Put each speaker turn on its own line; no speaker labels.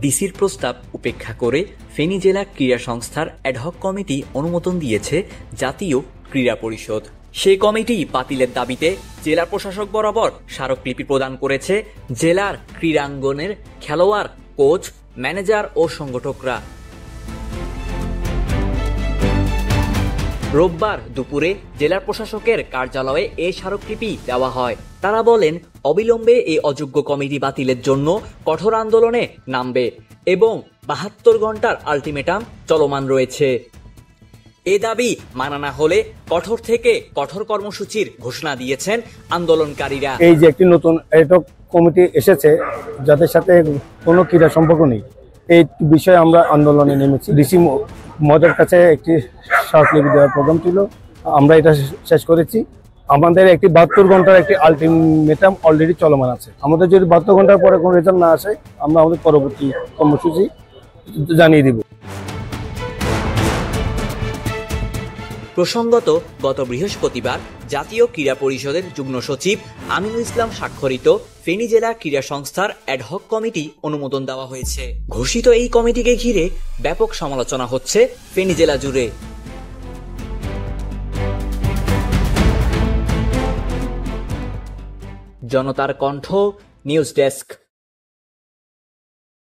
ডিসির প্রস্তাব উপেক্ষা করে ফেনী জেলা ক্রীড়া সংস্থার অ্যাডহক কমিটি অনুমোদন দিয়েছে জাতীয় ক্রীড়া পরিষদ। সেই কমিটি বাতিলের দাবিতে জেলা প্রশাসক বরাবর স্মারকলিপি প্রদান করেছে জেলার ক্রীড়াঙ্গনের খেলোয়াড়, কোচ, ম্যানেজার ও সংগঠকরা। রোববার দুপুরে জেলা প্রশাসকের কার্যালয়ে এই স্মারকলিপি দেওয়া হয়। তারা বলেন, অবিলম্বে এই অযোগ্য কমিটি বাতিলের জন্য কঠোর আন্দোলনে নামবে এবং 72 ঘন্টার আলটিমেটাম চলমান রয়েছে। এ দাবি মানা না হলে কঠোর থেকে কঠোর কর্মসূচির ঘোষণা দিয়েছেন আন্দোলনকারীরা।
এই যে একটি নতুন অ্যাডহক কমিটি এসেছে, যাদের সাথে কোনো ক্রীড়া সম্পর্ক নেই, এই বিষয়ে আমরা আন্দোলনে নেমেছি। ডিসি মহোদয়ের কাছে একটি স্মারকলিপি দেওয়ার প্রোগ্রাম ছিল, আমরা এটা শেষ করেছি। আমাদের একটি 72 ঘন্টার একটি আলটিমেটাম অলরেডি চলমান আছে। আমাদের যদি 72 ঘন্টার পরে কোনো রেজাল্ট না আসে, আমরা আমাদের পরবর্তী কর্মসূচি জানিয়ে দিব।
প্রসঙ্গত, গত বৃহস্পতিবার জাতীয় ক্রীড়া পরিষদের যুগ্ম সচিব আমিনুল ইসলাম স্বাক্ষরিত ফেনী জেলা ক্রীড়া সংস্থার অ্যাডহক কমিটি অনুমোদন দেওয়া হয়েছে। ঘোষিত এই কমিটিকে ঘিরে ব্যাপক সমালোচনা হচ্ছে ফেনী জেলা জুড়ে। জনতার কণ্ঠ, নিউজ ডেস্ক।